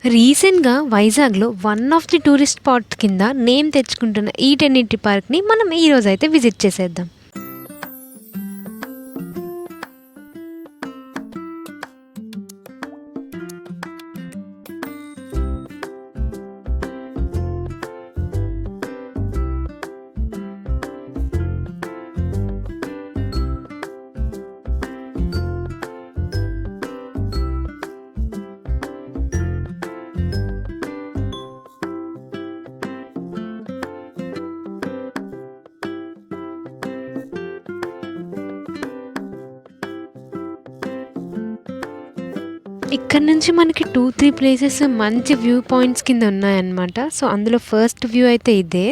రీసెంట్‌గా వైజాగ్‌లో one of the tourist spot కింద నేమ్ తెచ్చుకుంటున్న ఈటెనిటీ పార్క్‌ని మనం ఈరోజైతే విజిట్ చేసేద్దాం. ఇక్కడ నుంచి మనకి 2, 3 ప్లేసెస్ మంచి వ్యూ పాయింట్స్ కింద ఉన్నాయన్నమాట. సో, అందులో ఫస్ట్ వ్యూ అయితే ఇదే.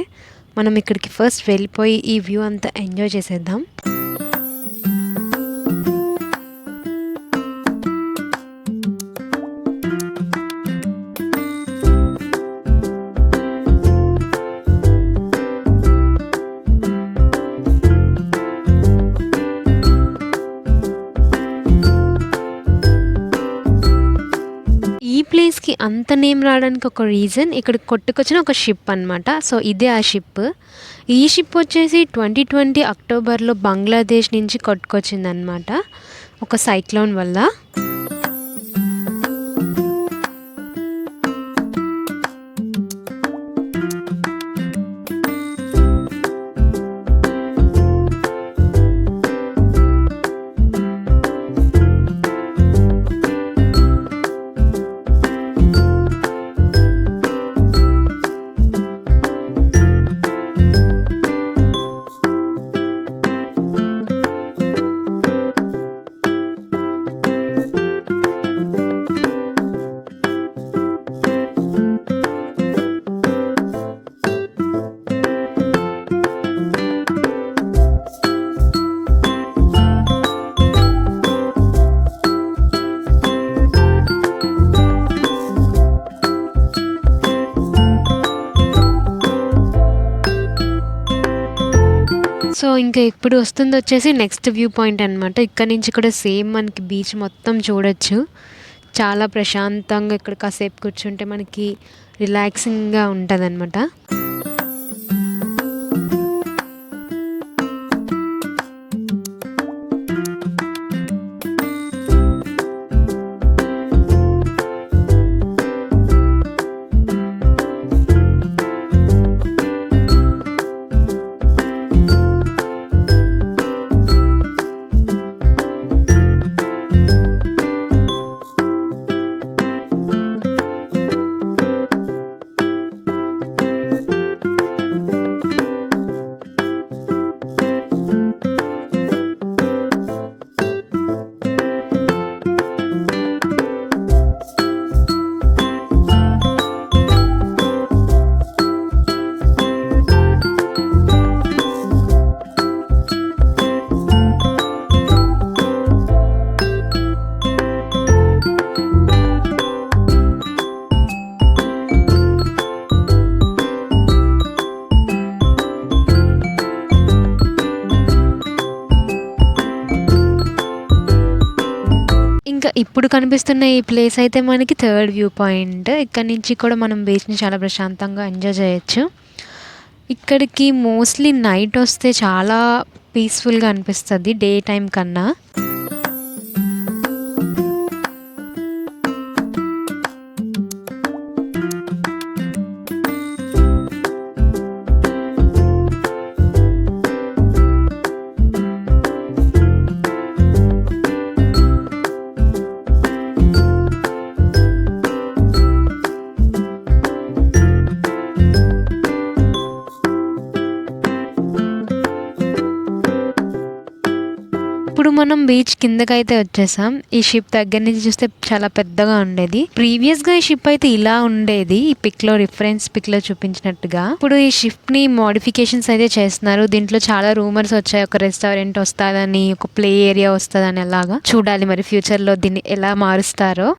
మనం ఇక్కడికి ఫస్ట్ వెళ్ళిపోయి ఈ వ్యూ అంతా ఎంజాయ్ చేసేద్దాం. ఈ ప్లేస్‌కి అంత నేమ్ రావడానికి ఒక రీజన్ ఇక్కడికి కొట్టుకొచ్చిన ఒక షిప్ అనమాట. సో, ఇదే ఆ షిప్. ఈ షిప్ వచ్చేసి 2020 అక్టోబర్‌లో బంగ్లాదేశ్ నుంచి కొట్టుకొచ్చిందనమాట. ఒక సైక్లోన్ వల్ల. సో, ఇంకా ఇప్పుడు వస్తుందొచ్చేసి నెక్స్ట్ వ్యూ పాయింట్ అనమాట. ఇక్కడ నుంచి కూడా సేమ్ మనకి బీచ్ మొత్తం చూడొచ్చు. చాలా ప్రశాంతంగా ఇక్కడ కాసేపు కూర్చుంటే మనకి రిలాక్సింగ్‌గా ఉంటదనమాట. ఇంకా ఇప్పుడు కనిపిస్తున్న ఈ ప్లేస్ అయితే మనకి థర్డ్ వ్యూ పాయింట్. ఇక్కడ నుంచి కూడా మనం బీచ్‌ని చాలా ప్రశాంతంగా ఎంజాయ్ చేయొచ్చు. ఇక్కడికి మోస్ట్‌లీ నైట్ వస్తే చాలా పీస్‌ఫుల్‌గా అనిపిస్తది డే టైమ్ కన్నా. ఇప్పుడు మనం బీచ్ కిందకైతే వచ్చేసాం. ఈ షిప్ దగ్గర నుంచి చూస్తే చాలా పెద్దగా ఉండేది. ప్రీవియస్‌గా ఈ షిప్ అయితే ఇలా ఉండేది. ఈ పిక్‌లో రిఫరెన్స్ పిక్‌లో చూపించినట్టుగా. ఇప్పుడు ఈ షిప్‌ని మోడిఫికేషన్స్ అయితే చేస్తున్నారు. దీంట్లో చాలా రూమర్స్ వచ్చాయి. ఒక రెస్టారెంట్ వస్తాదని, ఒక ప్లే ఏరియా వస్తదని అలాగా. చూడాలి మరి ఫ్యూచర్‌లో దీన్ని ఎలా మారుస్తారో.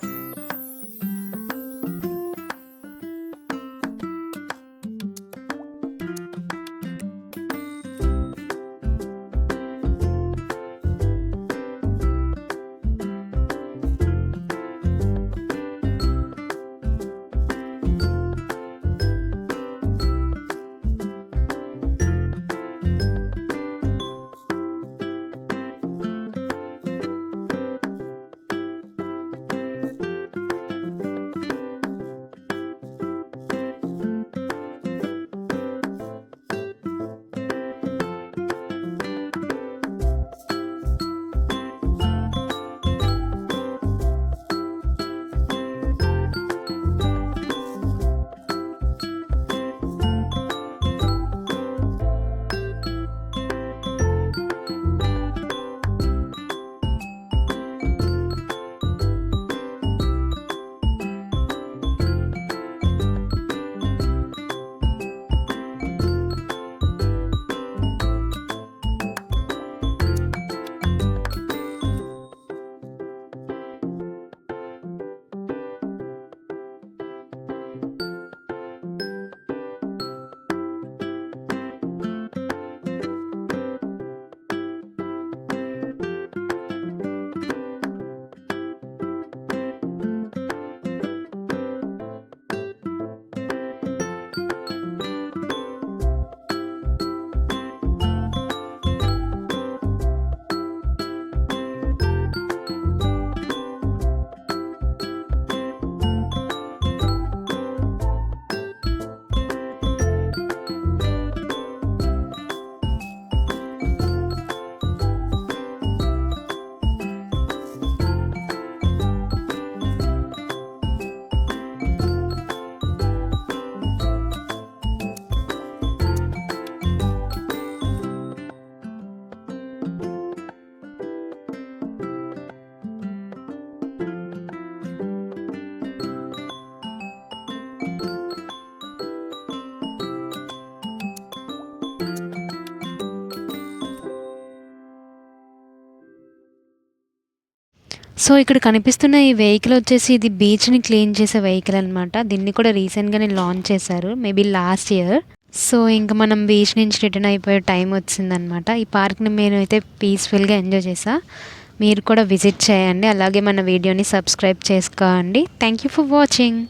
సో ఇక్కడ కనిపిస్తున్న ఈ వెహికల్ వచ్చేసి ఇది బీచ్ని క్లీన్ చేసే వెహికల్ అనమాట. దీన్ని కూడా రీసెంట్గానే లాంచ్ చేశారు, మేబీ లాస్ట్ ఇయర్. సో ఇంకా మనం బీచ్ నుంచి రిటర్న్ అయిపోయే టైం వచ్చిందనమాట. ఈ పార్క్ని నేను అయితే పీస్ఫుల్గా ఎంజాయ్ చేసా. మీరు కూడా విజిట్ చేయండి, అలాగే మన వీడియోని సబ్స్క్రైబ్ చేసుకోండి. Thank you for watching.